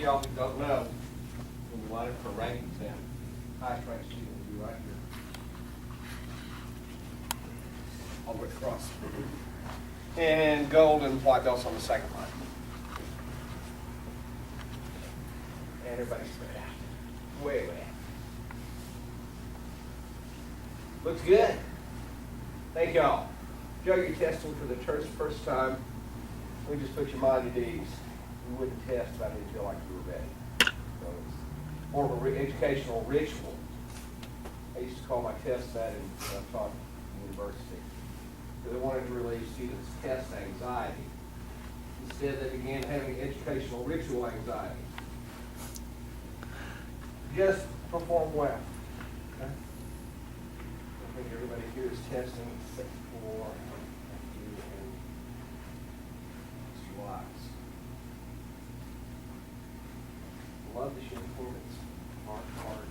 y'all who don't know, when we line up for a rank exam, highest ranked student will be right here. All the way across. And gold and white belts on the second line. And everybody spread out. Way. Looks good. Thank y'all. Joe, you're testing for the first time. We just put your mind at ease. We wouldn't test if I didn't feel like you were ready. So it's more of an educational ritual. I used to call my tests that when I taught in university. Because I wanted to relieve students' test anxiety. Instead, they began having educational ritual anxiety. Just perform well. Okay? I think everybody here is testing except for you and Mr. Wise. Love this uniform. It's hard.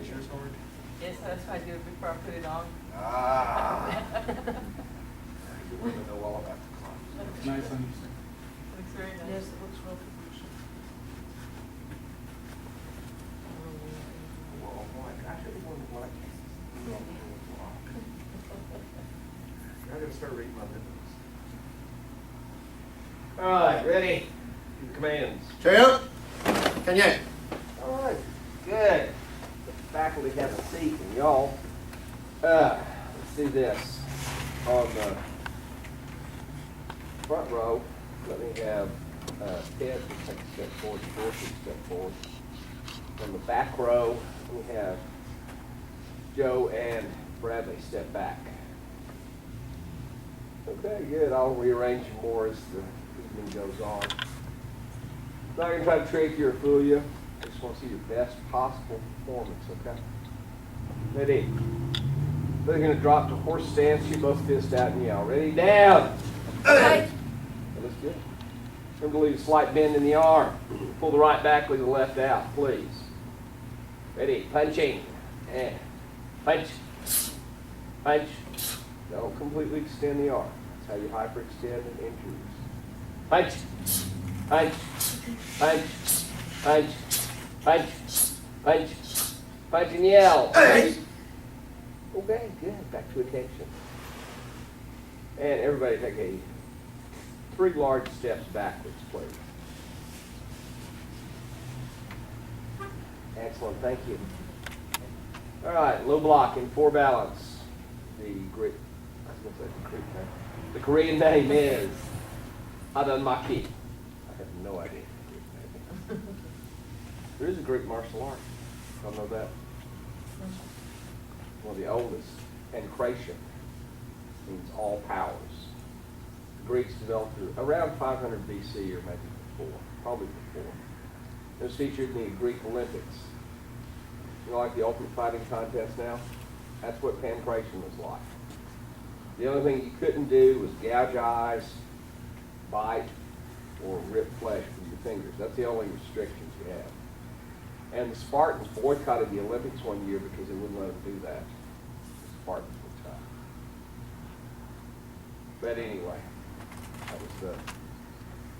Is yours hard? Yes, that's why I do it before I put it on. You want to know all about the clock. It's nice on you. Looks very nice. Yes, it looks real professional. Well, boy, I should have worn black. I'm going to start reading my minutes. All right, ready? Your commands. Champ, can you? All right, good. The faculty have a seat, and y'all, let's see this. On the front row, let me have Ted take a step forward, Dorothy step forward. On the back row, we have Joe and Bradley step back. Okay, good. I'll rearrange you more as the evening goes on. Not going to try to trick you or fool you. I just want to see your best possible performance, okay? Ready? They're going to drop to horse stance. You both fist out and yell. Ready? Down! Right. That looks good. Remember to leave a slight bend in the arm. Pull the right back, leave the left out, please. Ready? Punching. And punch. Punch. Don't completely extend the arm. That's how you hyperextend and injuries. Punch. Punch. Punch. Punch. Punch. Punch. Punch and yell. Okay, good. Back to attention. And everybody take 3 large steps backwards, please. Excellent, thank you. All right, low block in 4 balance. The Korean name is Hadanmaki. I have no idea. There is a Greek martial art. Y'all know that? One of the oldest. Pancration means all powers. The Greeks developed it around 500 BC or maybe before, probably before. It was featured in the Greek Olympics. You know, like the ultimate fighting contest now? That's what pancration was like. The only thing you couldn't do was gouge eyes, bite, or rip flesh from your fingers. That's the only restrictions you have. And the Spartans boycotted the Olympics one year because they wouldn't let them do that. The Spartans were tough. But anyway, that was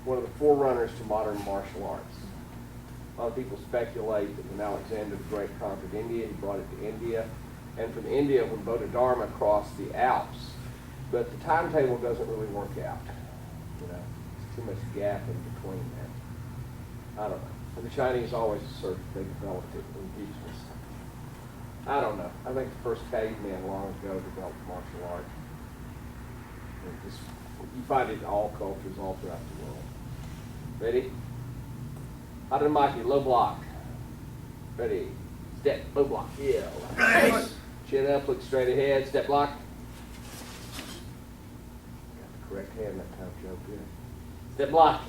one of the forerunners to modern martial arts. A lot of people speculate that when Alexander the Great conquered India, he brought it to India. And from India, when Bodhidharma crossed the Alps. But the timetable doesn't really work out. You know, there's too much gap in between that. I don't know. And the Chinese always assert that they developed it indigenous. I don't know. I think the first caveman long ago developed martial art. You find it in all cultures all throughout the world. Ready? Hadanmaki, low block. Ready? Step, low block. Yeah. Nice. Chin up, look straight ahead. Step block. Got the correct hand that time, Joe. Good. Step block.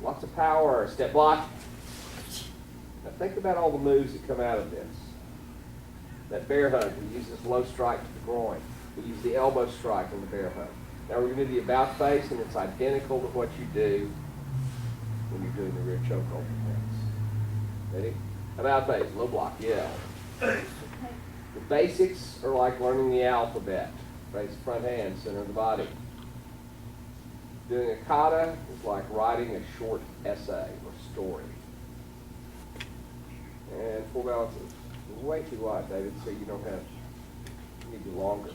Lots of power. Step block. Now think about all the moves that come out of this. That bear hug, we use this low strike to the groin. We use the elbow strike in the bear hug. Now we're going to do the about face, and it's identical to what you do when you're doing the rear choke hold defense. Ready? About face, low block, yell. The basics are like learning the alphabet. Raise the front hand, center of the body. Doing a kata is like writing a short essay or story. And full balance is way too wide, David, so you don't have, you need to be longer.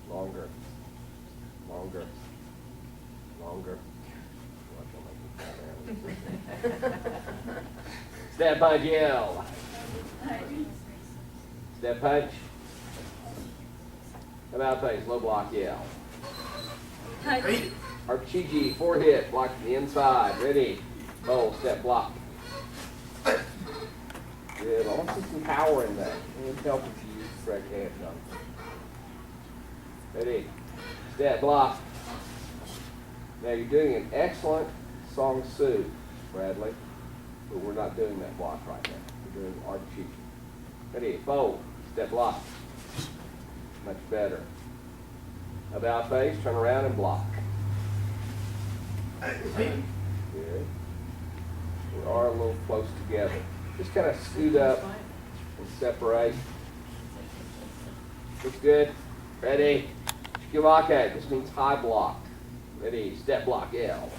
Longer. Longer. Longer. Step punch, yell. Step punch. About face, low block, yell. Archigi, 4 hit, block to the inside. Ready. Bowl, step block. Good. I want to see some power in that. It would help if you use the correct hand jump. Ready. Step block. Now you're doing an excellent song su, Bradley, but we're not doing that block right now. We're doing archigi. Ready. Fold. Step block. Much better. About face, turn around and block. Good. We are a little close together. Just kind of scoot up and separate. Looks good. Ready. Shikimake. This means high block. Ready. Step block. Yell.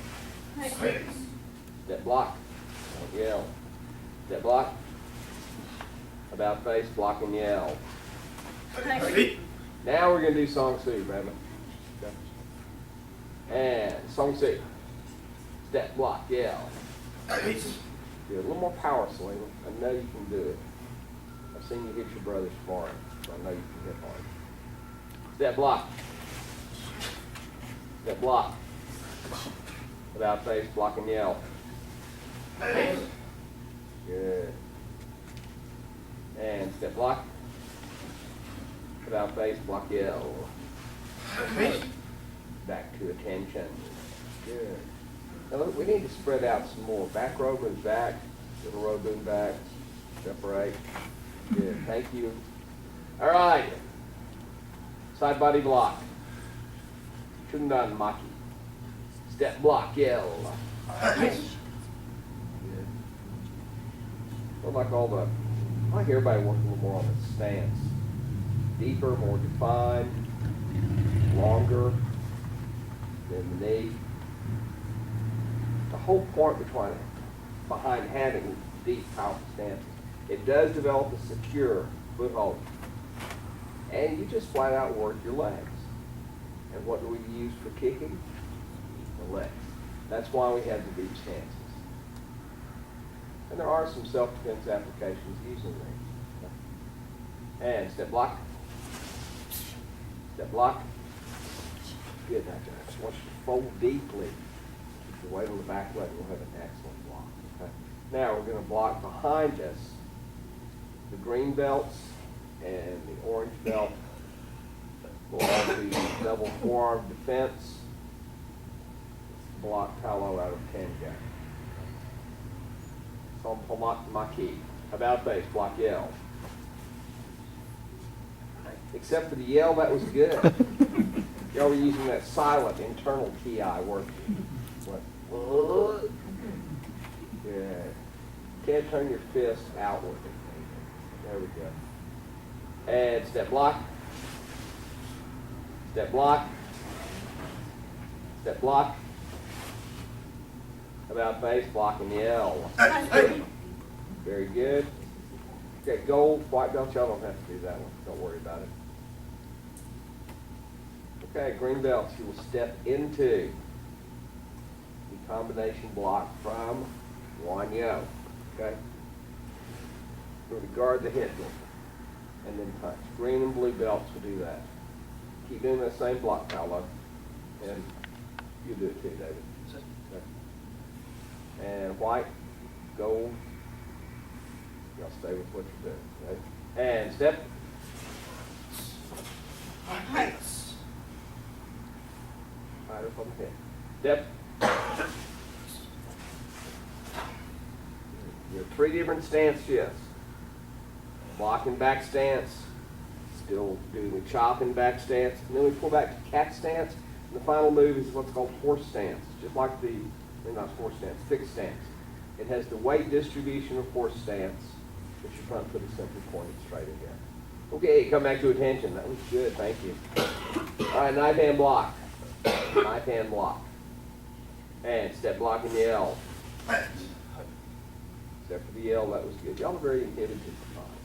Step block. Yell. Step block. About face, block and yell. Now we're going to do song su, Bradley. And song su. Step block, yell. Do a little more power, Selena. I know you can do it. I've seen you hit your brother's sparring, so I know you can hit hard. Step block. Step block. About face, block and yell. Good. And step block. About face, block, yell. Back to attention. Good. Now look, we need to spread out some more. Back row moves back. Little row move back. Separate. Good. Thank you. All right. Side body block. Chundan maki. Step block, yell. Good. I like everybody working a little more on the stance. Deeper, more defined, longer than the knee. The whole point behind having deep, powerful stances, it does develop a secure foothold. And you just flat out work your legs. And what do we use for kicking? The legs. That's why we have the deep stances. And there are some self-defense applications using these. And step block. Step block. Good. Now, I just want you to fold deeply. Keep your weight on the back leg. We'll have an excellent block. Okay? Now we're going to block behind us the green belts and the orange belt. We'll all do double forearm defense. Block Palo out of Tenga. Son Maki. About face, block yell. Except for the yell, that was good. Y'all were using that silent internal TI working. What? Good. Can't turn your fist outward. There we go. And step block. Step block. Step block. About face, block and yell. Very good. Okay, gold, white belt, y'all don't have to do that one. Don't worry about it. Okay, green belts, you will step into the combination block from Wanyo. Okay? We're going to guard the hip and then punch. Green and blue belts will do that. Keep doing that same block, Paolo. And you do it too, David. Okay. And white, gold. Y'all stay with what you're doing. Okay? And step. Right up on the head. Step. You have 3 different stance shifts. Block and back stance. Still doing the chop and back stance. And then we pull back to cat stance. And the final move is what's called horse stance. Just like not horse stance, fixed stance. It has the weight distribution of horse stance, but your front foot is simply pointed straight ahead. Okay, come back to attention. That was good, thank you. All right, knife hand block. Knife hand block. And step block in the L. Except for the L, that was good. Y'all are very inhibited tonight.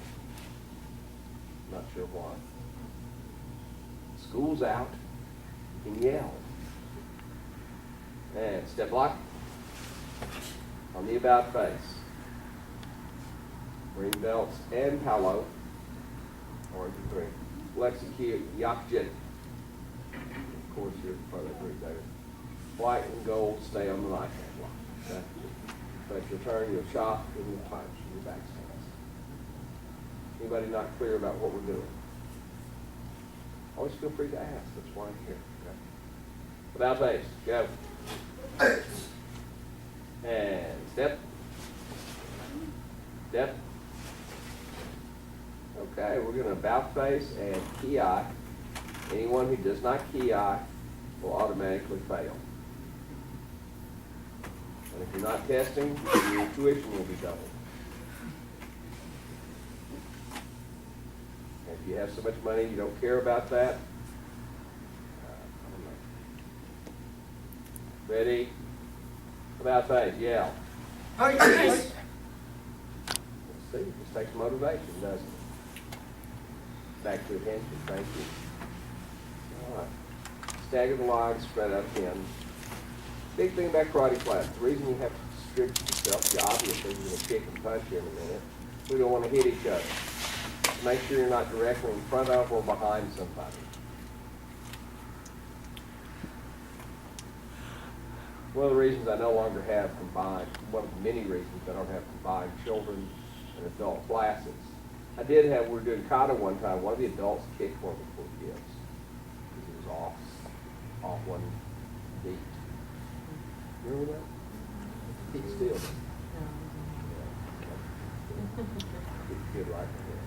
Not sure why. School's out. You can yell. And step block on the about face. Green belts and Palo. Orange and green. Lexicute, Yakjit. Of course, you're part of that group there. White and gold stay on the knife hand block. Okay? But you'll turn, you'll chop, and you'll punch in your back stance. Anybody not clear about what we're doing? Always feel free to ask. That's why I'm here. Okay? About face. Go. And step. Step. Okay, we're going to about face and key eye. Anyone who does not key eye will automatically fail. And if you're not testing, your tuition will be doubled. And if you have so much money you don't care about that, I don't know. Ready? About face, yell. Hey. Let's see, it just takes motivation, doesn't it? Back to attention, thank you. All right. Stagger the line, spread out in. Big thing about karate class, the reason you have to restrict yourself, you obviously you're going to kick and punch here in a minute. We don't want to hit each other. Make sure you're not directly in front of or behind somebody. One of the reasons I no longer have combined, one of the many reasons I don't have combined children and adult classes. I did have, we were doing kata one time, one of the adults kicked one of the poor kids. Because he was off one beat. Remember that? He still. Good right there.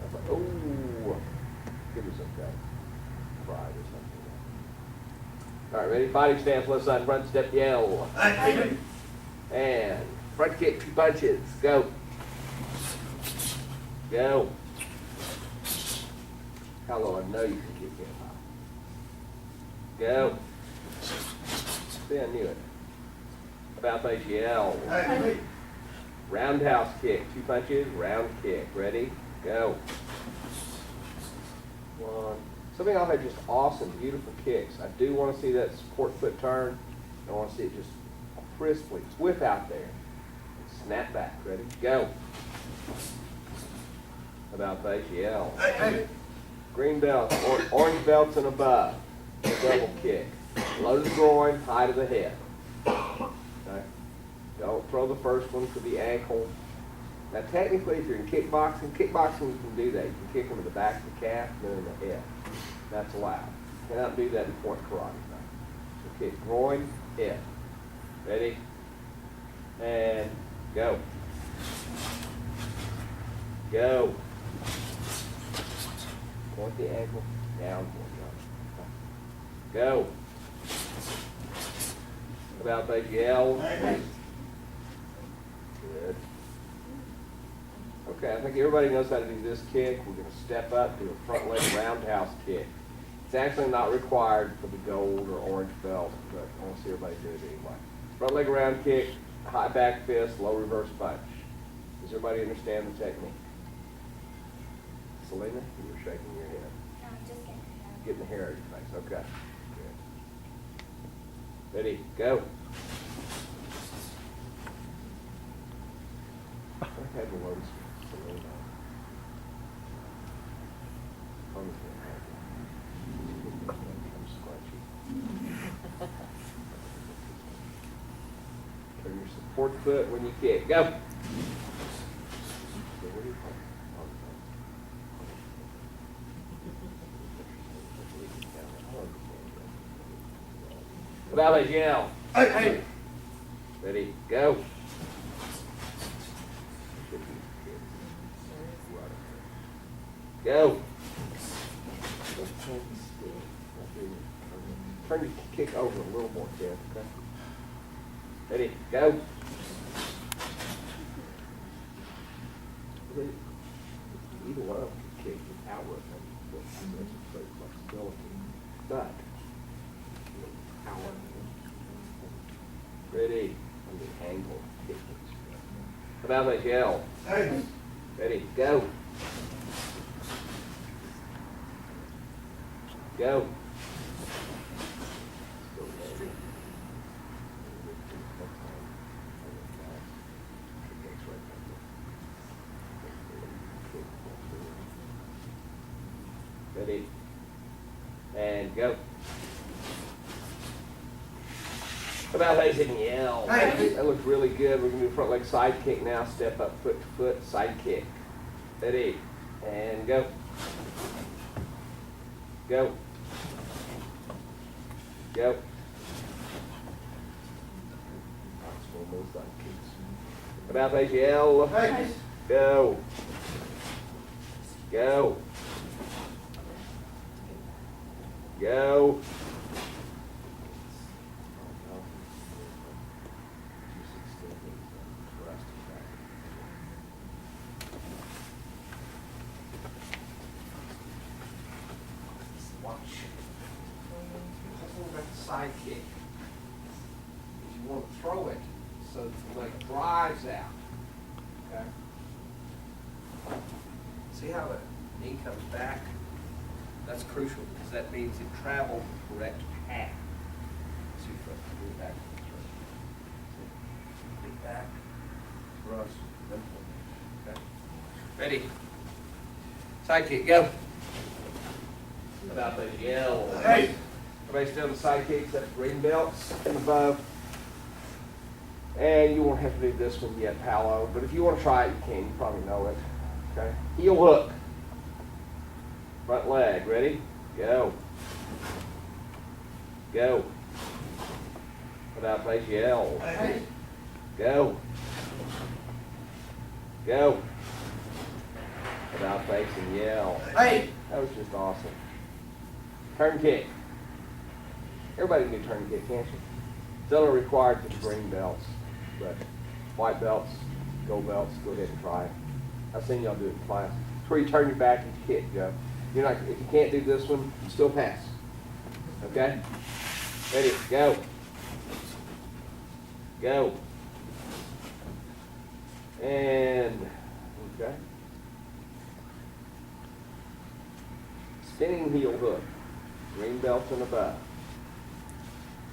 I was like, oh, it was okay. Cried or something. All right, ready? Fighting stance, left side, front step, yell. And front kick, 2 punches. Go. Go. Hello, I know you can kick him high. Go. See, I knew it. About face, yell. Roundhouse kick, 2 punches, round kick. Ready? Go. 1. Something I've had just awesome, beautiful kicks. I do want to see that support foot turn. I want to see it just crisply whip out there. Snap back. Ready? Go. About face, yell. Green belt, orange belts and above. Double kick. Low to the groin, high to the head. Okay? Don't throw the first one to the ankle. Now technically if you're in kickboxing you can do that. You can kick them in the back of the calf and then in the head. That's allowed. You cannot do that in point karate. So kick groin, head. Ready? And go. Go. Point the ankle, down, point go. Go. About face, yell. Good. Okay, I think everybody knows how to do this kick. We're going to step up, do a front leg roundhouse kick. It's actually not required for the gold or orange belt, but I want to see everybody do it anyway. Front leg round kick, high back fist, low reverse punch. Does everybody understand the technique? Selena, you were shaking your head. No, just Getting the hair out of your face. Okay. Good. Ready? Go. I had the loads. Selena. I'm scratchy. Turn your support foot when you kick. Go. About face, yell. Ready, go. Go. Turn your kick over a little more, Jeff, okay? Ready, go. Either one of them can kick with outward and great flexibility. But Ready? Angle. About that yell. Hey. Ready? Go. Go. Ready? And go. About face and yell. Hey. That looks really good. We're going to do front leg side kick now. Step up, foot to foot, side kick. Ready? And go. Go. Go. About face yell. Hey. Go. Go. Go. Watch. That's about the side kick. You want to throw it so that the leg drives out. Okay? See how the knee comes back? That's crucial because that means it traveled the correct path. See if I can move back. Get back, thrust, then pull. Okay? Ready? Side kick, go. About the yell. Hey. Everybody still in the side kicks, that's green belts and above. And you won't have to do this one yet, Paolo, but if you want to try it, you can. You probably know it. Okay? Heel hook. Front leg, ready? Go. Go. Without face yell. Hey. Go. Go. Without face and yell. Hey. That was just awesome. Turn kick. Everybody can do turn kick, can't you? It's only required for the green belts, but white belts, gold belts, go ahead and try it. I've seen y'all do it in class. It's where you turn your back and you kick, Joe. You're not, if you can't do this one, you still pass. Okay? Ready, go. Go. And, okay. Spinning heel hook. Green belts and above.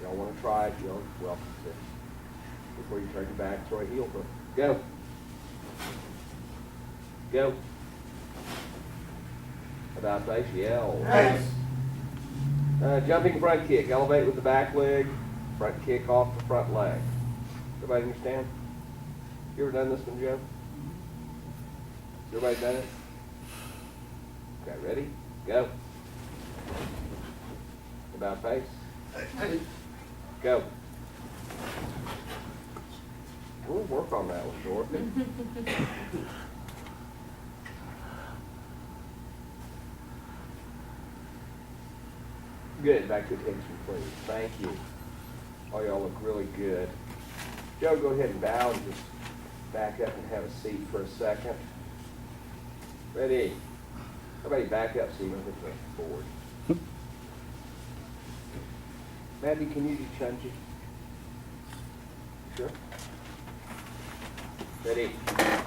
Y'all want to try it, you're welcome to. Before you turn your back, throw a heel hook. Go. Go. About face, yell. Hey. Jumping front kick. Elevate with the back leg. Front kick off the front leg. Everybody understand? You ever done this one, Joe? Everybody done it? Okay, ready? Go. About face. Hey. Go. We'll work on that one, Dorothy. Good. Back to attention, please. Thank you. Oh, y'all look really good. Joe, go ahead and bow and just back up and have a seat for a second. Ready? Everybody back up so you don't hit the board. Maddie, can you do chungy? Sure. Ready?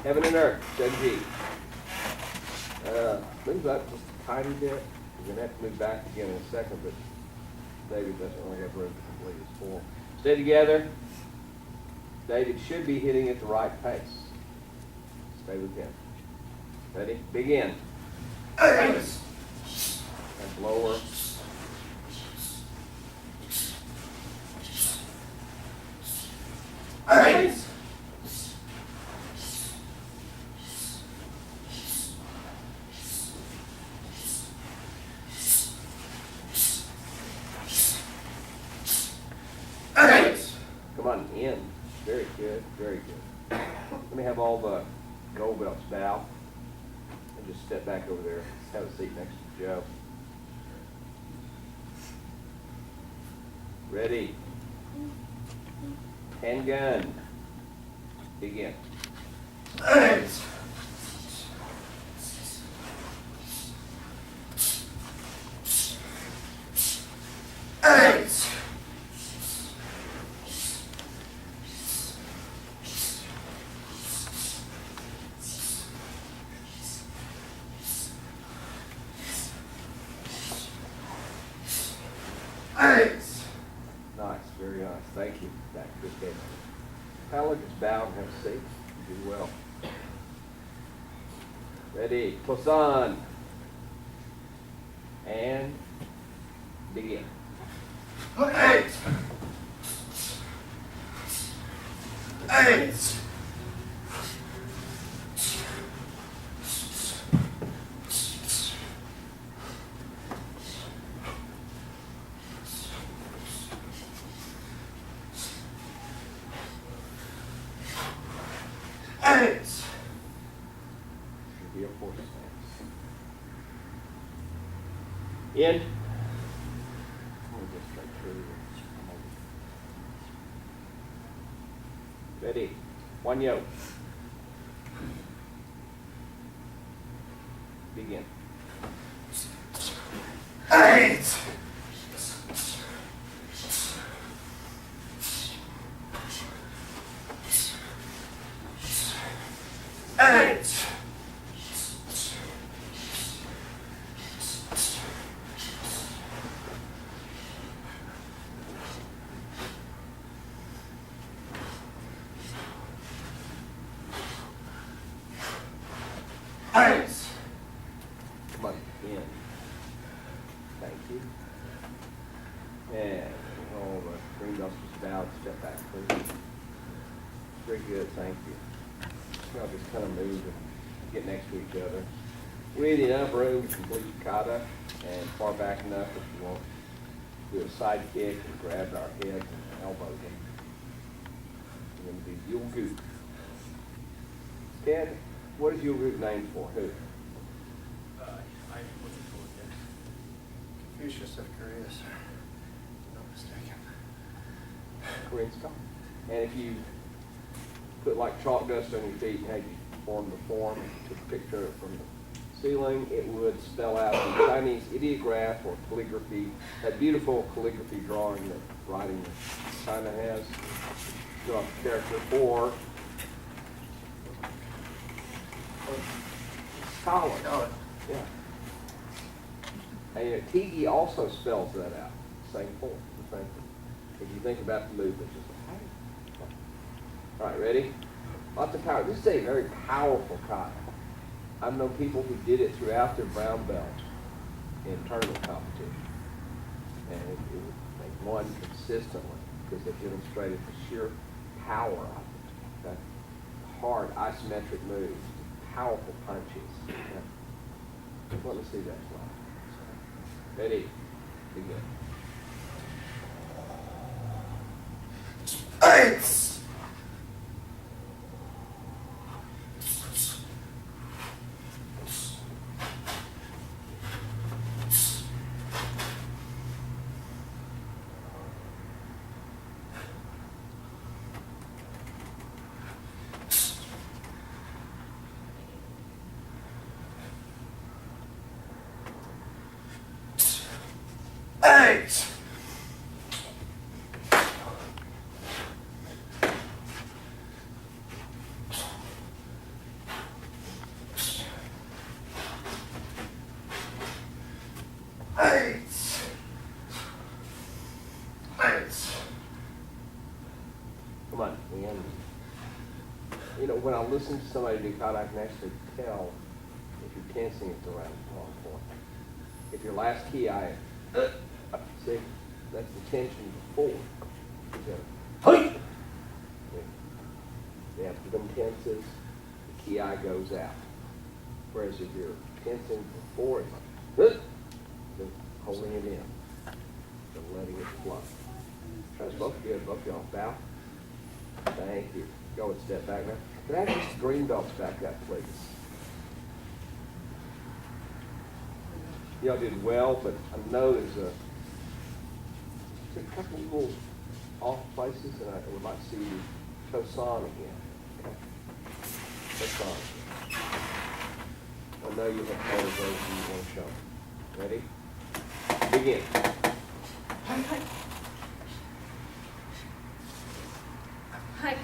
Heaven and earth, chungy. Move up just a tiny bit. You're going to have to move back again in a second, but David doesn't really have room to complete his form. Stay together. David should be hitting at the right pace. Stay with him. Ready? Begin. Hey. And lower. Hey. Hey. Come on, in. Very good, very good. Let me have all the gold belts bow. And just step back over there. Have a seat next to Joe. Ready. Handgun. Begin. Hey. Hey. Tyler, just bow and have a seat. You do well. Ready, Tosan. And begin. 8, 8, 8. Should be a horse stance. In. Let me just straight through. Ready, one yoke. Begin. 8, 8, 8. Come on, in. Thank you. And all the green belts just bowed, step back, please. Very good, thank you. Y'all just kind of move and get next to each other. We need enough room to complete kata and far back enough if you want. Do a side kick and grab our head and elbow them. And then do Yul Goot. Ken, what is Yul Goot named for? Who? I wasn't told yet. Confucius of Korea, sir. No mistaken. Korean scholar. And if you put like chalk dust on your feet and had you form the form, took a picture of it from the ceiling, it would spell out the Chinese ideograph or calligraphy, that beautiful calligraphy drawing that writing that China has. Draw the character or scholar. Scholar. Yeah. And Tigi also spells that out. Same form, the same thing. If you think about the movement, just like, hey. All right, ready? Lots of power. This is a very powerful kata. I've known people who did it throughout their brown belt in tournament competition. And it would they won consistently because they demonstrated the sheer power of it. Okay? Hard isometric moves, powerful punches. Okay? Let me see that slide. Ready? Begin. 8. 8. 8. 8. Come on, and you know, when I listen to somebody do kata, I can actually tell if you're tensing at the wrong point. If your last ki, see, that's the tension before. Hey! Yeah, if them tenses, the ki goes out. Whereas if you're tensing before, it's like, then holding it in, and letting it flow. Try this both good, both y'all bow. Thank you. Go and step back now. Can I have these green belts back up, please? Y'all did well, but I know there's a couple little off places, and I would like to see you Tosan again. Okay? Tosan. I know you have photos of those you want to show. Ready? Begin. Hi.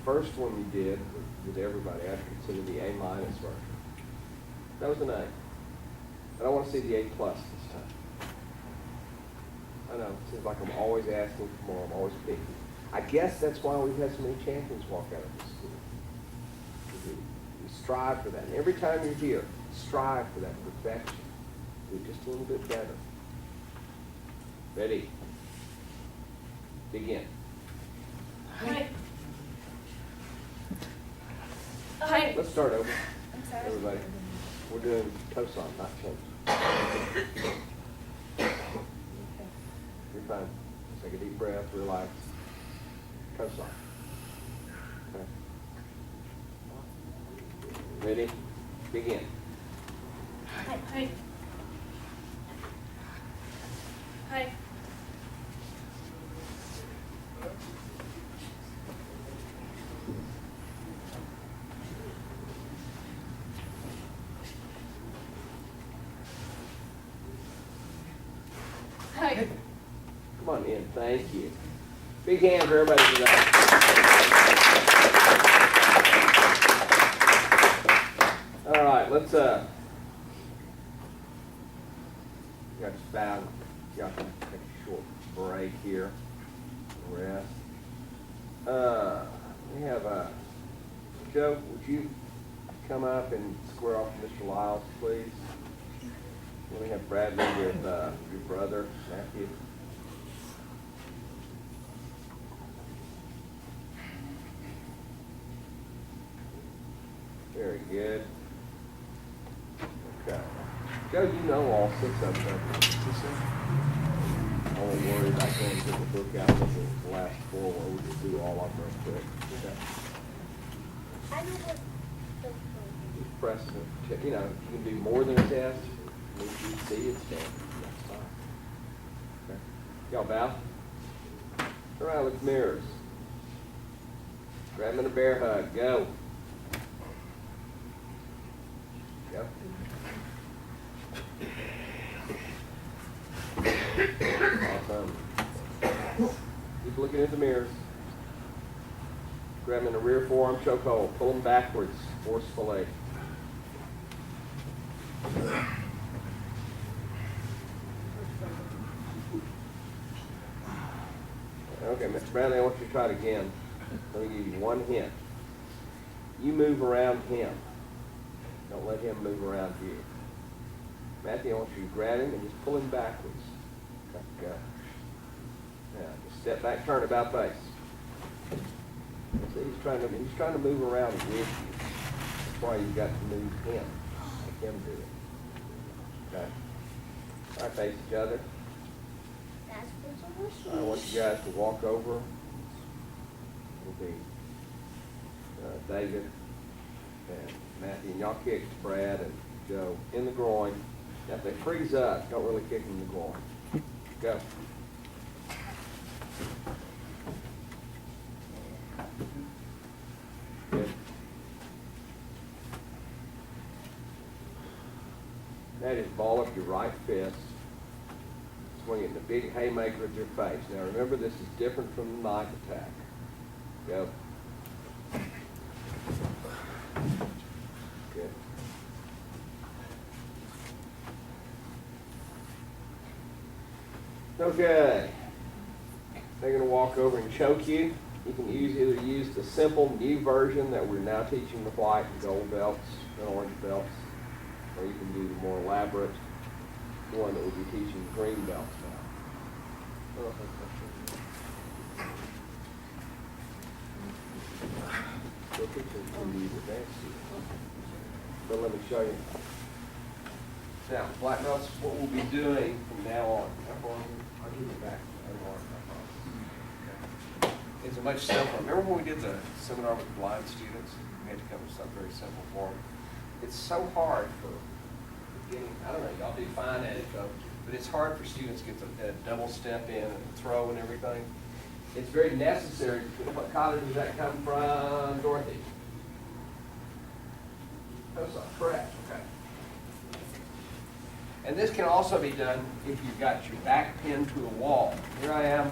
first one you did with everybody, I'd consider the A minus version. That was an A. But I want to see the A plus this time. I know, it seems like I'm always asking for more, I'm always picky. I guess that's why we've had so many champions walk out of this school. We strive for that. And every time you're here, strive for that perfection. Do it just a little bit better. Ready? Begin. Hi. Hi. Let's start over. I'm sorry. Everybody. We're doing Tosan, not change. You're fine. Take a deep breath, relax. Tosan. Okay. Ready? Begin. Hi. Hi. Hi. Hi. Come on in. Thank you. Big hand for everybody tonight. All right, let's you got to bow. You got to take a short break here. Rest. We have Joe, would you come up and square off with Mr. Lyles, please? Then we have Bradley with your brother, Matthew. Very good. Okay. Joe, you know all 6 of them. I won't worry about going to the book out with the last 4 where we just do all of them real quick. Okay. I know what Just press it. You know, you can do more than a test. If you see it's done. That's fine. Okay. Y'all bow. Turn around, look at mirrors. Grab them in a bear hug. Go. Go. Awesome. Keep looking at the mirrors. Grab them in the rear forearm chokehold. Pull them backwards. Forcefully. Okay, Mr. Bradley, I want you to try it again. Let me give you one hint. You move around him. Don't let him move around you. Matthew, I want you to grab him and just pull him backwards. Okay, go. Now, just step back, turn about face. See, he's trying to move around with you. That's why you've got to move him. Make him do it. Okay. All right, face each other. I want you guys to walk over. It'll be David and Matthew, and y'all kick Brad and Joe in the groin. Now, if they freeze up, don't really kick them in the groin. Go. Good. That is ball up your right fist. Swing it in a big haymaker at your face. Now remember, this is different from the knife attack. Go. Good. Okay. They're going to walk over and choke you. You can either use the simple new version that we're now teaching the white and gold belts and orange belts, or you can do the more elaborate one that we'll be teaching green belts now. We'll teach them from these advanced students. So let me show you. Now, black belts, what we'll be doing from now on, I'll give it back. It's a much simpler. Remember when we did the seminar with the blind students? We had to come up with something very simple for them. It's so hard for beginning, I don't know, y'all do fine at it though, but it's hard for students to get the double step in and throw and everything. It's very necessary. What college does that come from, Dorothy? That's not correct, okay. And this can also be done if you've got your back pinned to a wall. Here I am,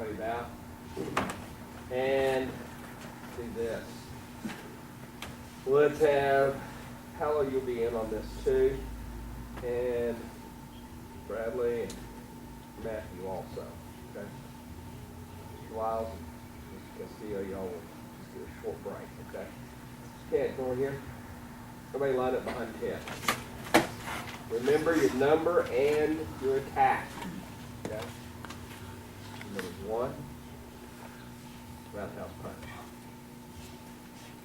Everybody bow. And do this. Let's have, Hallow, you'll be in on this too. And Bradley and Matthew also. Okay? Mr. Wiles and Mr. Castillo, y'all will just get a short break. Okay? Ted, come over here. Everybody line up behind Ted. Remember your number and your attack. Okay? Number 1, roundhouse punch.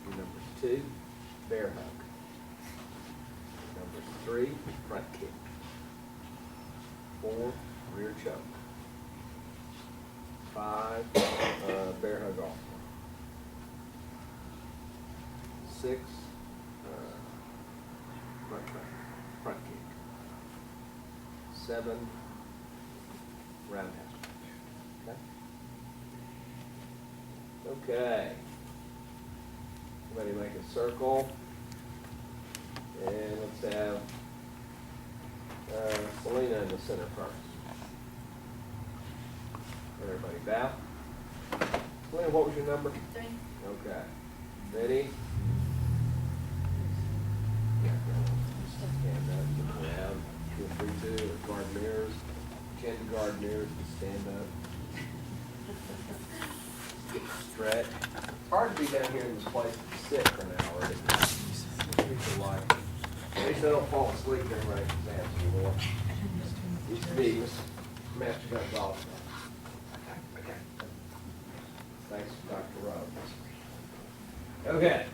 Number 2, bear hug. Number 3, front kick. 4, rear choke. 5, bear hug also. 6, front kick. 7, roundhouse. Okay. Everybody make a circle. And let's have Selena in the center first. Everybody bow. Selena, what was your number? 3. Okay. Ready? Stand up, look around. Feel free to, or guard mirrors. Pretend to guard mirrors, just stand up. Stretch. It's hard to be down here in this place and sit for an hour. People like, at least they don't fall asleep during my exams anymore. Used to be Master Gonzalez. Okay. Thanks, Dr. Rob. Okay.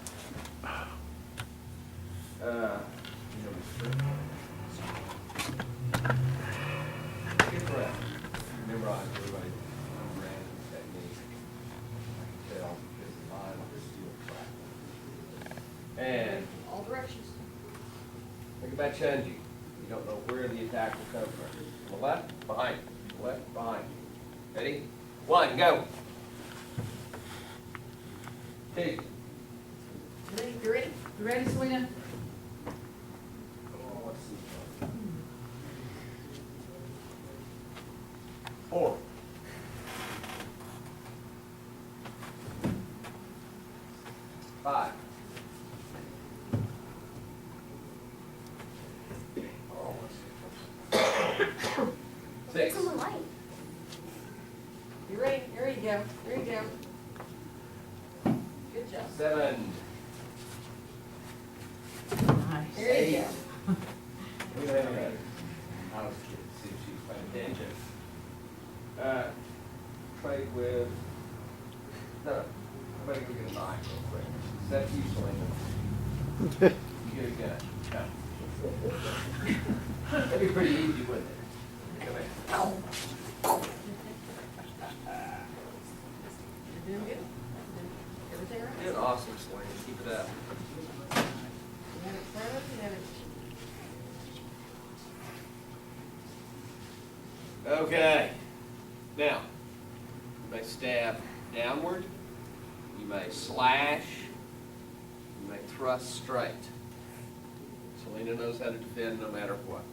Get breath. Memorize everybody. Random technique. Tell his mind or steel trap. And All directions. think about changing. You don't know where the attack will come from. To the left, behind you. To the left, behind you. Ready? 1, go. 2. You ready? You ready? You ready, Selena? Oh, let's see. 4. 5. Oh, let's see. 6. Someone light. You ready? There you go. There you go. Good job. 7. Nice. There you go. Look at that. I was kidding, see if she was paying attention. Trade with, no, everybody go get a knife real quick. Is that you, Selena? You get a gun. No. That'd be pretty easy, wouldn't it? Come here. You're doing good. Everything right? You're awesome, Selena. Keep it up. You have it front up, you have it. Okay. Now, you may stab downward, you may slash, you may thrust straight. Selena knows how to defend no matter what.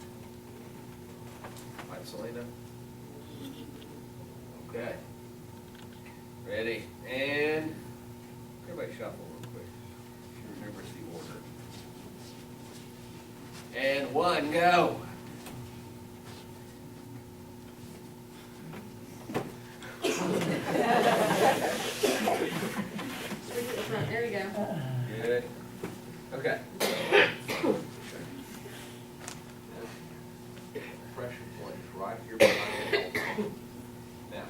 Right, Selena? Okay. Ready, and everybody shuffle real quick. She remembers the order. And 1, go. Swing to the front. There you go. Good. Okay. Pressure point right here behind the elbow. Now,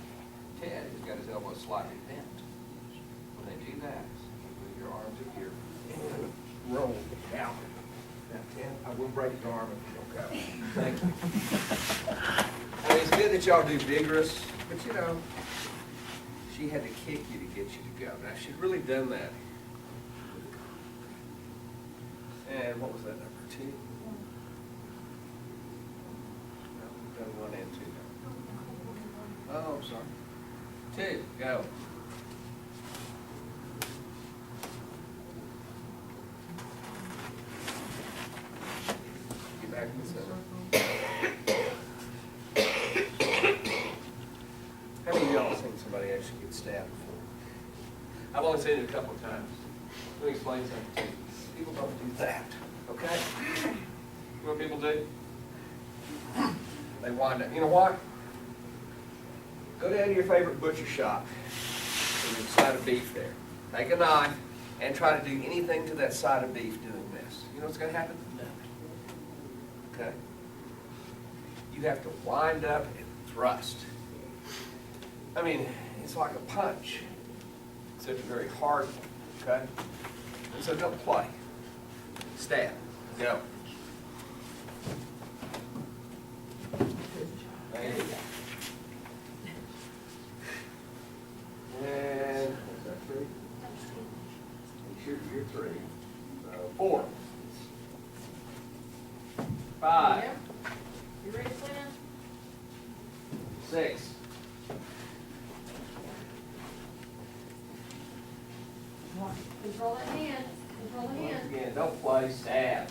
Ted has got his elbow slightly bent. When they do that, move your arms in here and roll down. Now, Ted, I will break your arm if you don't go. Thank you. I mean, it's good that y'all do vigorous, but you know, she had to kick you to get you to go. Now, she'd really done that. And what was that, number 2? No, we've done 1 and 2 now. Oh, I'm sorry. 2, go. Get back in the center. How many of y'all seen somebody I've only seen it a couple of times. Let me explain something to you. People don't do that, okay? You know what people do? They wind up, you know what? Go down to your favorite butcher shop. There's a side of beef there. Take a knife and try to do anything to that side of beef doing this. You know what's going to happen? Nothing. Okay? You have to wind up and thrust. I mean, it's like a punch, except a very hard one, okay? And so don't play. Stab. Go. There you go. And, what's that, 3? You're 3. So 4. 5. There you go. You ready to play now? 6. Control that hand. Control the Once hand. again, don't play, stab.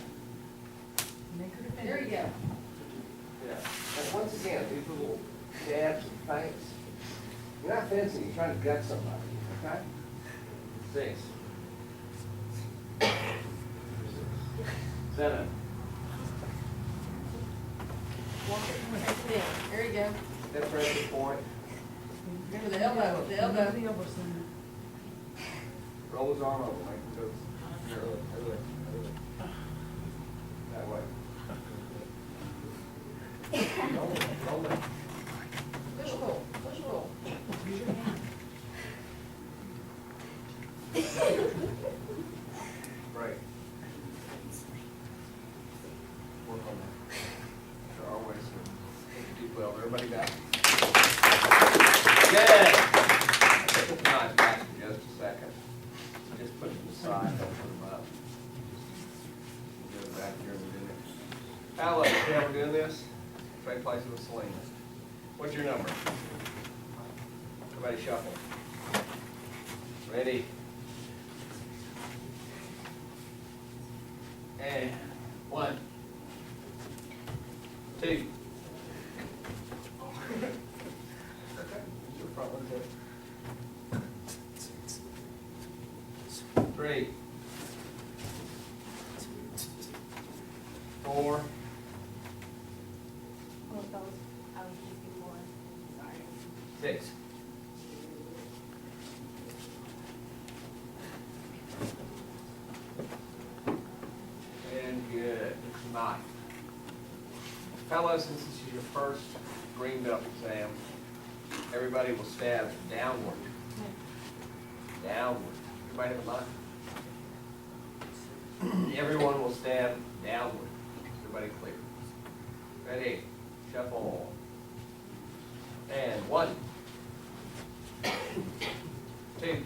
There you go. Yeah. And once again, these little jabs and feints, you're not fencing, you're trying to gut somebody, okay? 6. 7. Walk it down. There you go. That pressure point, Remember the elbow, the elbow. roll his arm over, make him go. Early. That way. Roll it. Push pull, push pull. Right. Work on that. There are ways to do well. Everybody got it. Good. Put the knife back for just a second. Just put them aside, don't put them up. Get it back here and do it. How look, see how we're doing this? Trade places with Selena. What's your number? Everybody shuffle. Ready? And 1, 2. Okay. Your front one too. 3, 4, Oh, those, I was just before, sorry. 6. And good. It's knife. Fellas, since this is your first green belt exam, everybody will stab downward. Downward. Everybody have a knife? Everyone will stab downward. Everybody clear. Ready? Shuffle. And 1, 2,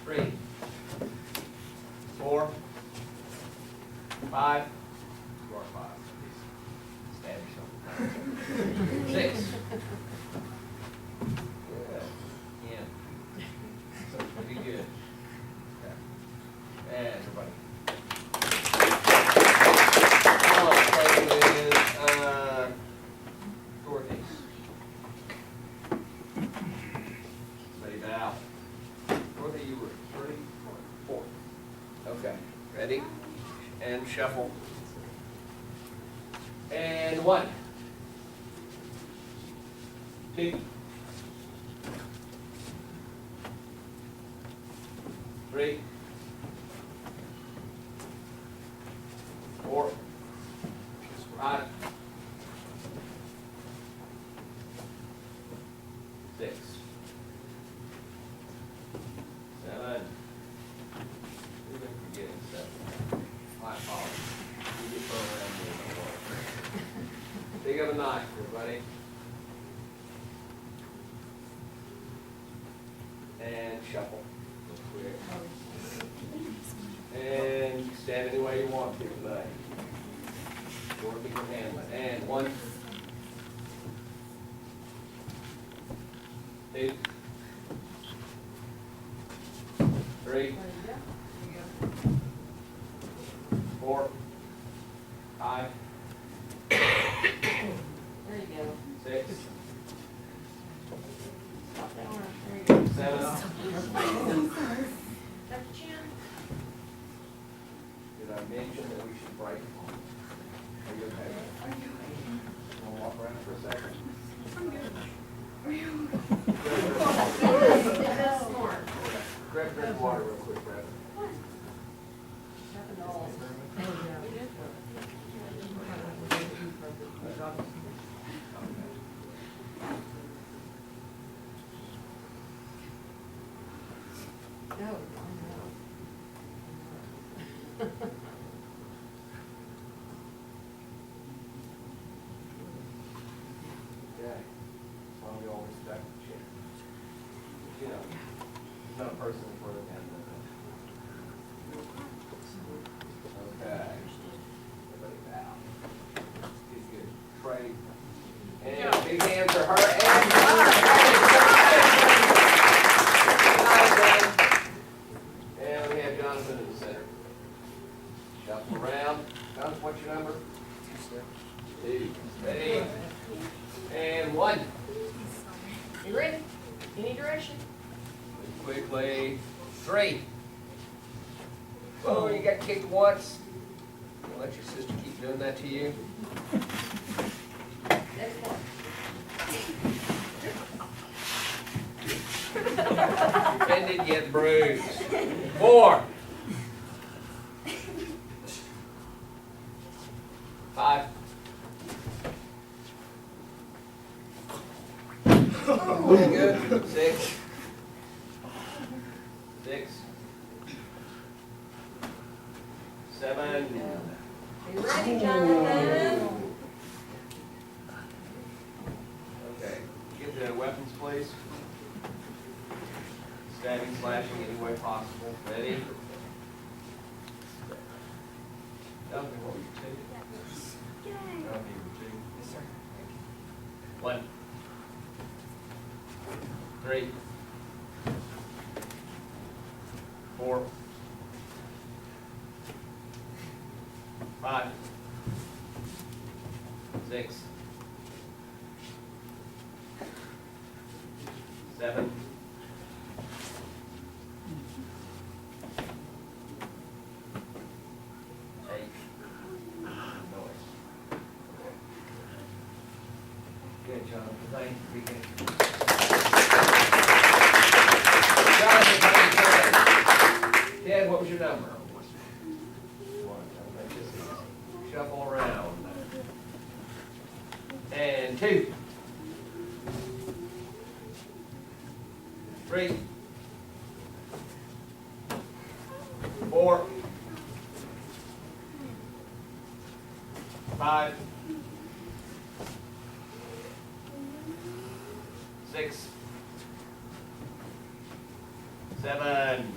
3, 4, 5. You are 5. Stab yourself. 6. Good. Yeah. So pretty good. Okay. And everybody. Now let's play with Dorothy. Ready now. Dorothy, you were 3, 4. Okay. Ready? And shuffle. And 1, 2, 3, 4, 5, 6, 7. We've been forgetting 7. My apologies. We get thrown around here no more. Pick up a knife, everybody. And shuffle. Real quick. And stand any way you want to today. Dorothy can handle it. And 1, 2, 3, There you go. 4, 5, There you go. 6, Stop that arm. There you go. 7. Did I mention that we should break? Are you okay? Want to walk around for a second? That's smart. Grab a drink of water real quick, Brad. No, Okay. As long as you all respect the chair. You know, there's not a person in front of him. Okay. Everybody bow. Good, good. Pray. And big hands for her and and we have Jonathan in the center. Shuffle around. Jonathan, what's your number? 2. Ready? And 1. You ready? Any direction? Quickly. 3. Oh, you got kicked once. Don't let your sister keep doing that to you. Next one. Offended yet bruised. 4. 5. Very good. 6. 6. 7. You ready, Jonathan? Okay. Get the weapons, please. Stabbing, slashing any way possible. Ready? That'll be what we do. That'll be 2. Yes, sir. 1. 3. 4. 5. 6. 7. 8. Good job. Thank you. Jonathan, Ted, what was your number? 1. Shuffle around. And 2. 3. 4. 5. 6. 7.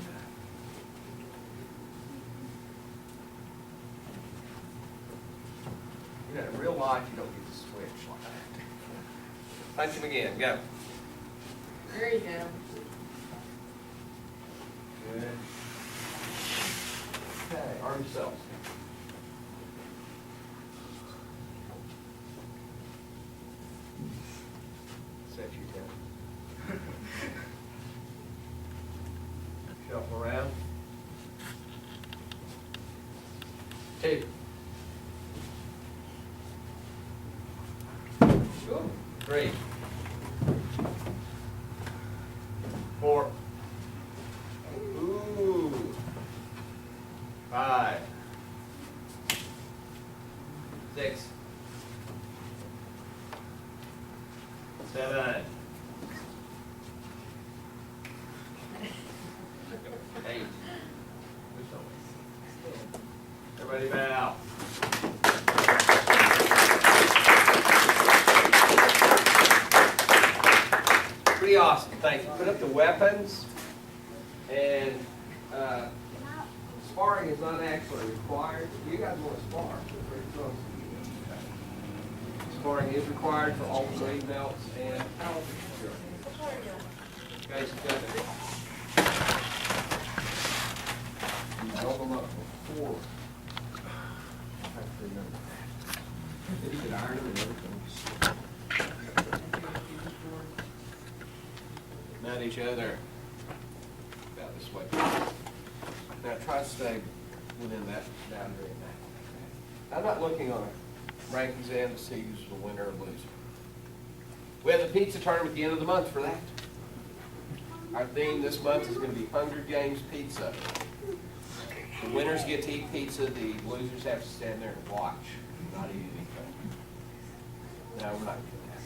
'In real life, you don't get to switch like that. Punch him again. Go. There you go. Good. Okay, arm yourselves. Set you down. Shuffle around. 2. 3. 4. Ooh. 5. 6. 7. 8. Everybody bow. Pretty awesome, thank you. Put up the weapons, and sparring is not actually required. You guys want to spar? Feel free to throw some. Sparring is required for all grade belts and guys got it. You held them up before. I have to remember that. You could iron them and everything. Not each other. About this way. Now try to stay within that boundary and that. I'm not looking on a rankings end to see who's the winner or loser. We have the pizza tournament at the end of the month for that. Our theme this month is going to be Hunger Games Pizza. The winners get to eat pizza, the losers have to stand there and watch, not eat anything. No, we're not doing that.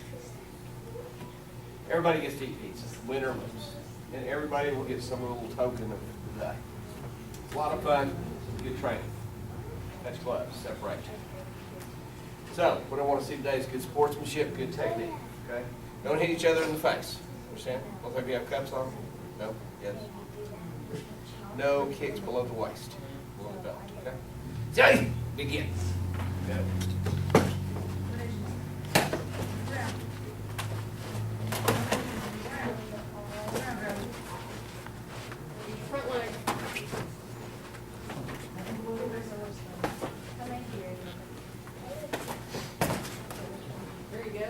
Everybody gets to eat pizza, win or lose. And everybody will get some little token of the day. It's a lot of fun, good training. Touch gloves, separate. So, what I want to see today is good sportsmanship, good technique, okay? Don't hit each other in the face, understand? Both of you have cups on? No? Yes? No kicks below the waist, below the belt, okay? So, begin. Go. Front leg. There you go.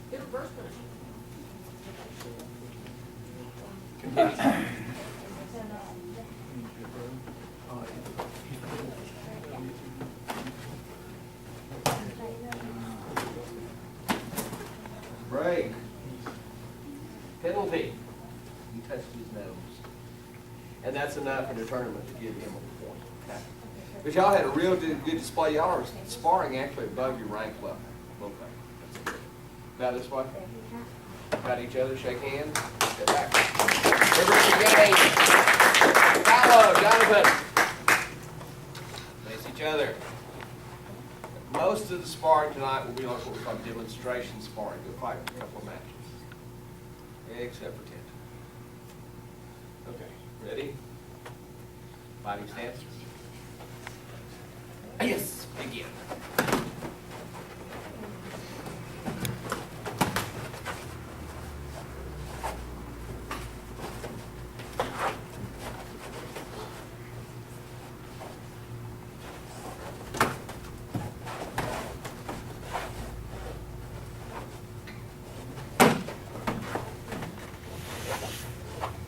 Good reverse punch. Continue. Break. Penalty. He touched his nose. And that's enough in the tournament to give him a point. Okay. But y'all had a real good display. Y'all are sparring actually above your rank level. Okay. That's good. Now this way. Got each other, shake hands, step back. Reverse the game. Follow, Jonathan. Face each other. Most of the sparring tonight will be like what we call demonstration sparring. You'll fight a couple of matches. Except for 10. Okay, ready? Fighting stance. Yes, begin.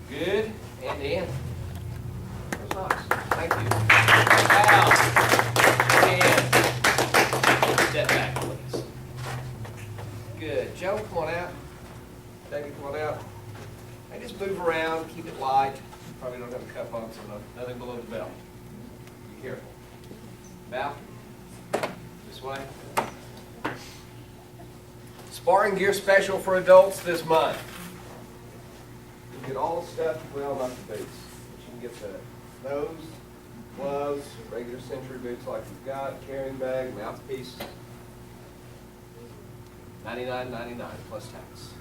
Good, and in. That was nice. Thank you. Out. And step back, please. Good. Joe, come on out. David, come on out. And just move around, keep it light. Probably don't have a cup on, so nothing below the belt. Be careful. Bow. This way. Sparring gear special for adults this month. You get all the stuff, well, not the boots. But you can get the nose, gloves, regular century boots like you've got, carrying bag, mouthpiece. $99.99 plus tax.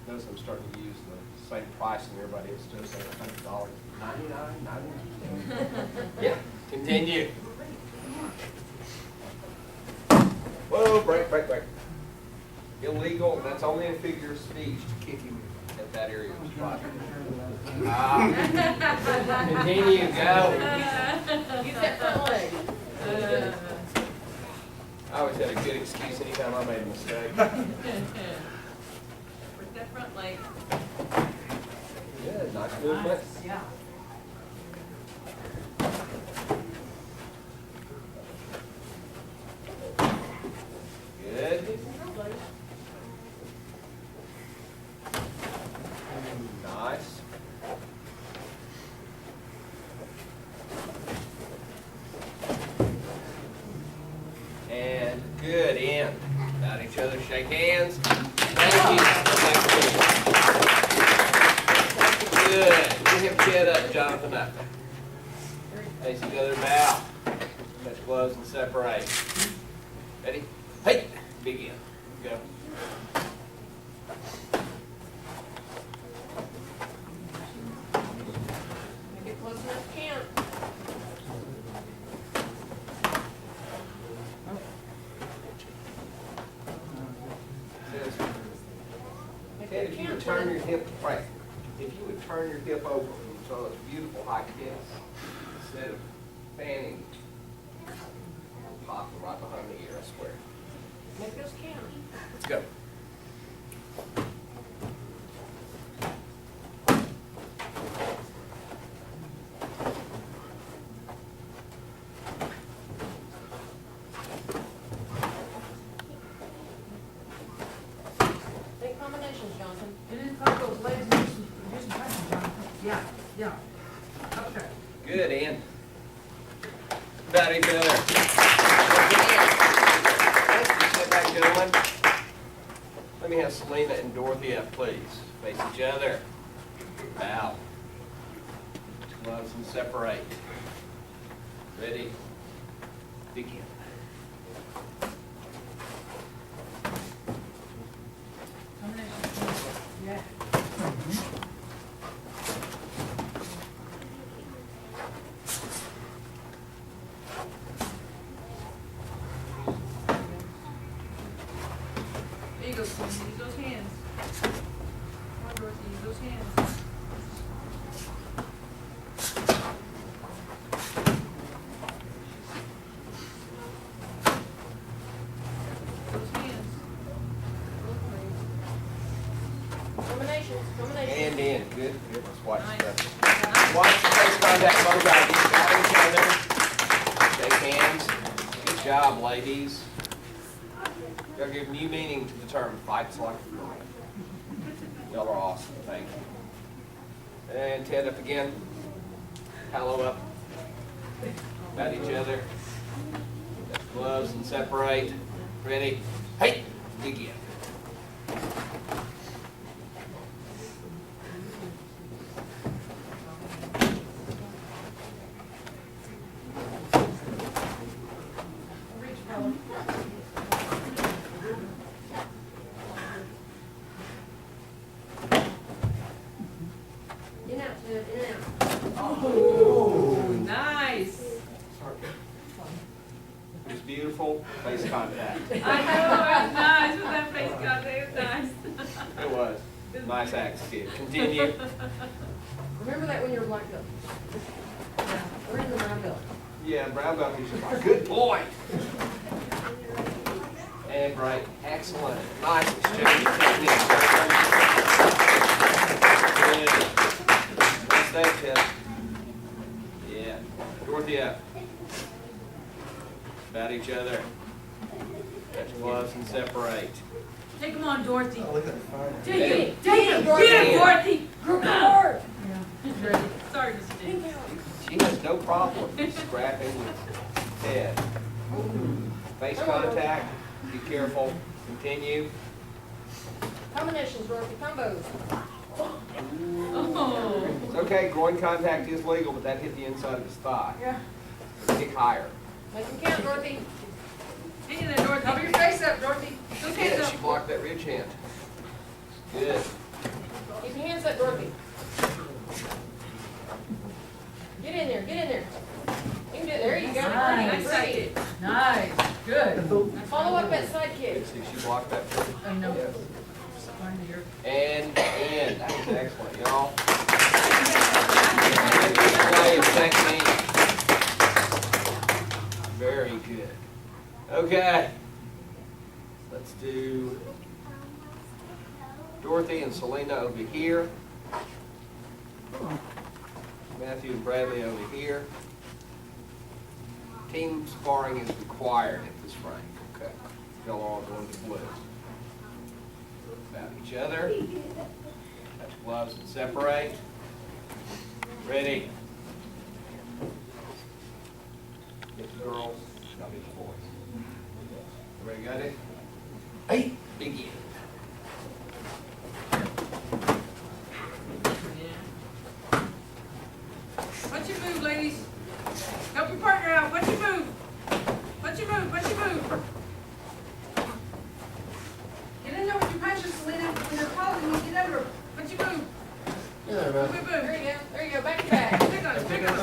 Notice I'm starting to use the same pricing everybody is still saying $100. $99.99. Yeah, continue. Whoa, break, break, break. Illegal, that's only in figure of speech to kick him at that area of his body. Continue, go. Use that front leg. I always had a good excuse anytime I made a mistake. Work that front leg. Good, nice movement. Yeah. Good. Nice. And good, in. Got each other, shake hands. Thank you. Good. Give him chin up, Jonathan, up. Face each other, bow. Touch gloves and separate. Ready? Hey, begin. Go. Make it close enough to count. Make Ted, it if you would count. turn your hip, right, if you would turn your hip over, so those beautiful high kicks, instead of fanning, pop them right behind the ear, I swear. Make those count. Let's go. Yeah, yeah. Okay. Good, Ian. About each other. Sit back, gentlemen. Let me have Selena and Dorothy up, please. Face each other. Bow. Gloves and separate. Ready? Begin. Yeah. There you go, Queen. Use those hands. Come on, Dorothy, use those hands. Those hands. Combinations, combinations. And in. Good, good. Let's watch Nice. stuff. Watch the face contact, both sides. Each other. Shake hands. Good job, ladies. Gotta give new meaning to the term fights like a girl. Y'all are awesome. Thank you. And Ted up again. Hello up. About each other. Gloves and separate. Ready? Hey! Begin. Reach, fella. In and out, Ted, in and out. Oh, nice. It was beautiful. Face contact. I know, it was nice with that face contact, it was nice. It was. Nice axe, kid. Continue. Remember that when you're a black belt. We're in the brown belt. Yeah, brown belt is just good boy. And right. Excellent. Nice exchange of technique. Good. Nice day, Ted. Yeah. Dorothy up. About each other. Touch gloves and separate. Take them on, Dorothy. Oh, look at the fire. Take it, Take it, Dorothy. Get it, Dorothy. Group hard. She's ready. Sorry, Mr. Davis. She has no problem scrapping with Ted. Face contact. Be careful. Continue. Combinations, Dorothy, combos. Oh. It's okay, groin contact is legal, but that hit the inside of his thigh. Yeah. Kick higher. Make them count, Dorothy. Hang in there, Dorothy. Cover your face up, Dorothy. Those hands Yeah, up. she blocked that ridge hand. Good. Keep your hands up, Dorothy. Get in there, get in there. You can do it, there you go. Nice Pretty, side pretty. kick. Nice, good. Follow up that side kick. See, she blocked that. I know. Fine here. And in. That was excellent, y'all. Play of technique. Very good. Okay. Let's do Dorothy and Selena over here. Matthew and Bradley over here. Team sparring is required at this rank. Okay. Y'all all going to blue. About each other. Touch gloves and separate. Ready. Get the girls, now get the boys. Everybody got it? Hey, begin. What's your move, ladies? Help your partner out. What's your move? What's your move? What's your move? Get in there with your punches, Selena. When they're calling you, get over. What's your move? Yeah, Move, man. move, There move. you go, there you go, back to back. Pick on it, pick on it.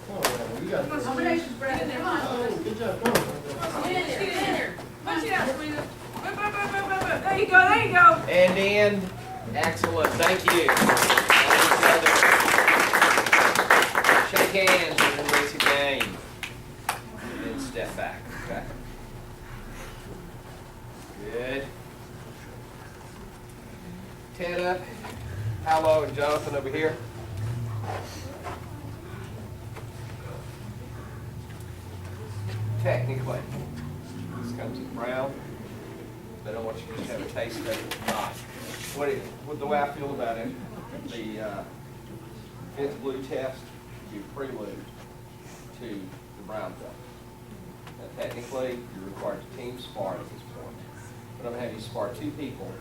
Oh, man, you got Come on, this. combinations, Brad. Come on. Oh, good job. Come on. Get in there, get in there. Punch it out, Selena. Boom, boom, boom, boom, boom, boom. There you go, there you go. And in. Excellent, thank you. Shake hands and then release again. And then step back, okay? Good. Ted up. Hello, and Jonathan over here. Technically, this comes in brown. They don't want you to just have a taste of it. Not. What the way I feel about it, the fifth blue test should be prelude to the brown belt. Now, technically, you're required to team spar at this point. But I'm going to have you spar two people. I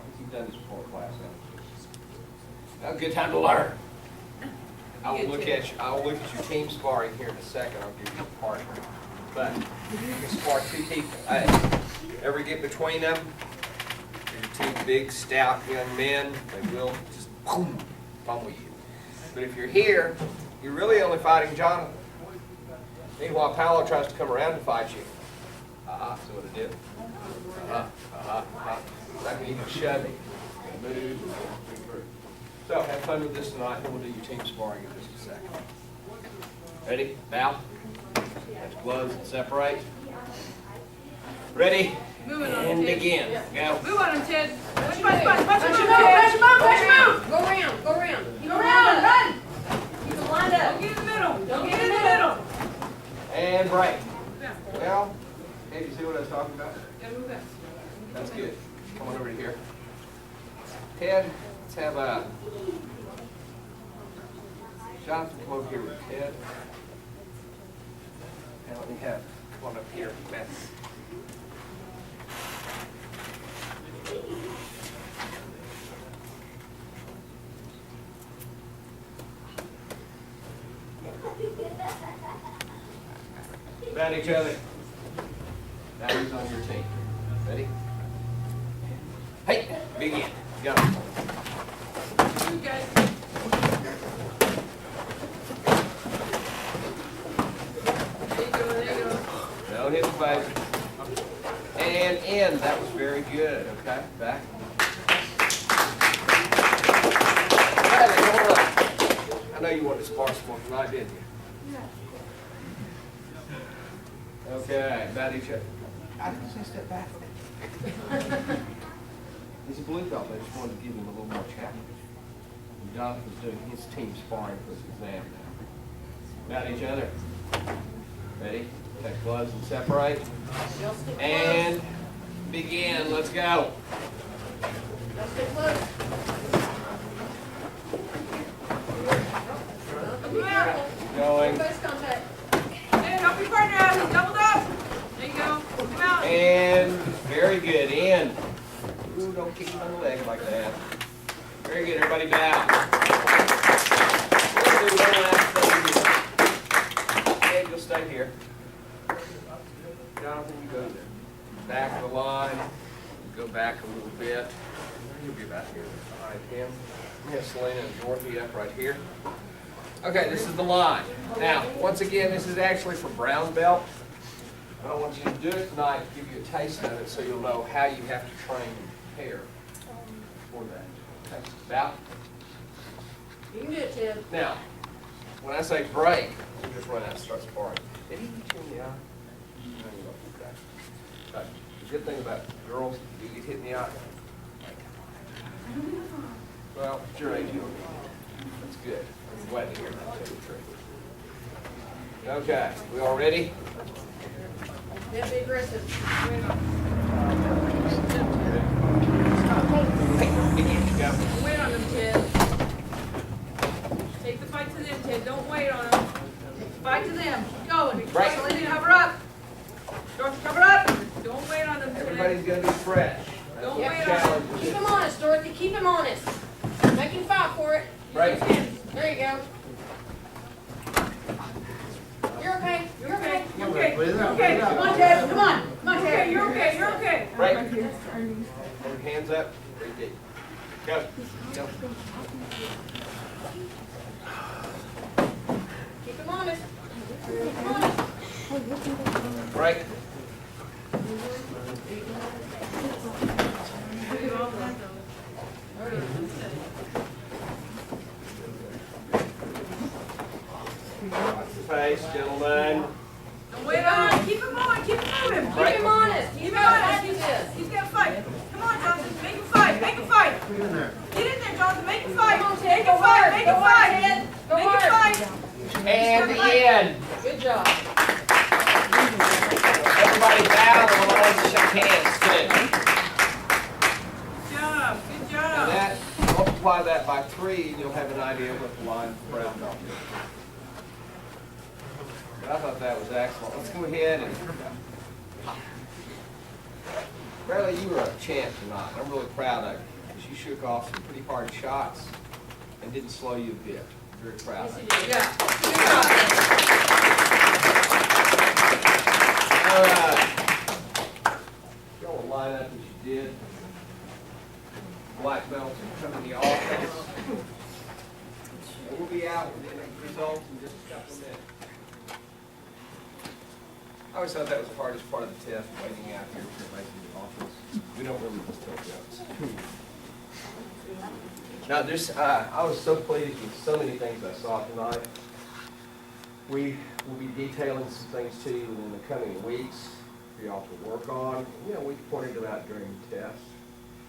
think you've done this before in class, haven't you? Now, good time to learn. I will look at your team sparring here in a second. I'll give you a partner. But you can spar two people. Hey, ever get between them? You're two big, stout young men. They will just boom, pummel you. But if you're here, you're really only fighting Jonathan. Meanwhile, Paolo tries to come around to fight you. See what it did? That means you can shove him. Move through. So have fun with this tonight, and we'll do your team sparring in just a second. Ready? Bow. Touch gloves and separate. Ready? Moving on, And Ted. begin. Go. Move on him, Ted. Punch him, Punch him move. Go around. Go around. Go around, run. Keep him lined Don't up. get in the middle. Don't get in the middle. And break. Yeah. Well, hey, you see what I was talking about? Gotta move that. That's good. Come on over to here. Ted, let's have Jonathan come over here with Ted. And let me have one up here, Matt. About each other. Now who's on your team? Ready? Hey, begin. Go. Move, guys. There you go, there you go. Don't hit the face. And in. That was very good. Okay, back. Riley, come on up. I know you wanted to spar some more tonight, didn't you? Okay, about each other. I can say step back. He's a blue belt. I just wanted to give him a little more challenge. And Jonathan's doing his team sparring for his exam now. About each other. Ready? Take gloves and separate. And begin. Let's go. Let's get close. Move out. Going. Face contact. Hey, help your partner out. He's doubled up. There you go. Come out. And very good. In. Ooh, don't kick him on the leg like that. Very good. Everybody bow. We're going to do one last thing here. Ed, you'll stay here. Jonathan, you go back of the line. Go back a little bit. You'll be about here behind him. We have Selena and Dorothy up right here. Okay, this is the line. Now, once again, this is actually for brown belt. I don't want you to do it tonight to give you a taste of it so you'll know how you have to train and prepare for that. Okay, bow. You can do it, Ted. Now, when I say break, you just run out and start sparring. Did he hit you in the eye? No, you don't. Okay. But the good thing about girls, you get hit in the eye. Well, at your age, you don't need it. That's good. I'm glad to hear that too. Okay, we all ready? Yeah, be aggressive. Begin. Go. Wait on them, Ted. Take the fight to them, Ted. Don't wait on them. Fight to them. Keep going. Right. Selena, cover up. Dorothy, cover up. Don't wait on them, Ted. Everybody's going to be fresh. That's Don't what wait the on challenge Keep is. him honest, Dorothy. Keep him honest. Make him fight for it. Right. There you go. You're okay. You're okay. You're okay. Breathe You're out, okay. breathe out. Come on, Ted. Come on. Come on, Ted. You're okay. You're okay. Right. Hold your hands up. Breathe deep. Go. Go. Keep him honest. Keep him honest. Right. Watch the face, gentlemen. Don't wait on him. Keep him going. Keep him moving. Keep him honest. Keep He's him got to honest. do this. He's got to fight. Come on, Jonathan. Make him fight. Make him fight. Get in there. Get in there, Jonathan. Make him fight. Come on, Ted. Make Go him fight. hard. Make Go him hard, fight. Ted. Go Make him hard. fight. And begin. Good job. Everybody bow and we'll shake hands too. Good job. Good job. Now multiply that by 3, and you'll have an idea what the line of brown belt is. I thought that was excellent. Let's go ahead and... Bradley, you were a champ tonight. I'm really proud of you because you shook off some pretty hard shots and didn't slow you a bit. Very proud of you. Yeah. All right. Y'all will line up as you did. Black belts and come in the office. And we'll be out with the results in just a couple of minutes. I always thought that was the hardest part of the test, waiting out here for everybody in the office. We don't really just tell jokes. Now, I was so pleased with so many things I saw tonight. We will be detailing some things to you in the coming weeks for y'all to work on. You know, we pointed them out during the test.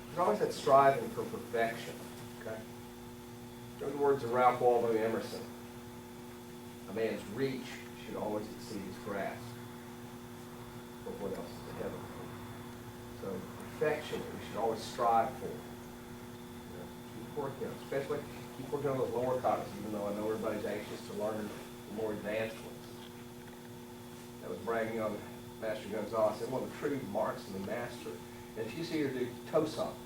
There's always that striving for perfection, okay? Those are the words of Ralph Waldo Emerson. A man's reach should always exceed his grasp. But what else is ahead of him? So perfection, we should always strive for. You know, keep working on it, especially keep working on those lower cognites, even though I know everybody's anxious to learn the more advanced ones. That was bragging on Master Gonzalez, and one of the true marks of the master. And if you see her do toe-sop,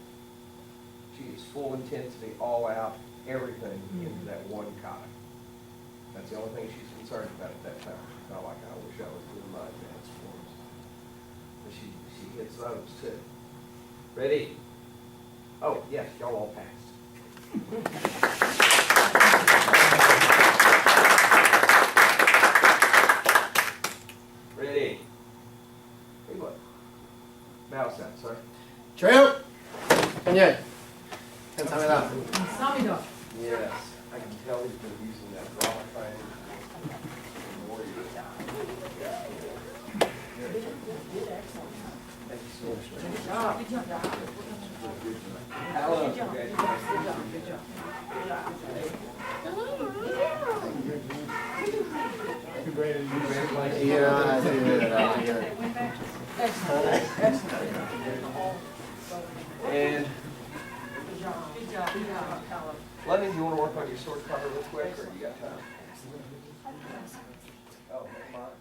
she is full intensity, all out, everything into that one cog. That's the only thing she's concerned about at that time. She's not like, I wish I was doing my advanced forms. But she hits those too. Ready? Oh, yes, y'all all passed. Ready? Hey, look. Mouse out, sir. Trail. Kanya. Kamsahamnida. Samida. Yes, I can tell he's been using that draw frame. Thank you so much. Good job. Hello. Yeah, I see that. Excellent. Excellent. And Good job. Good job. Good job. Lenny, do you want to work on your sword cover real quick, or you got time? Oh, fine.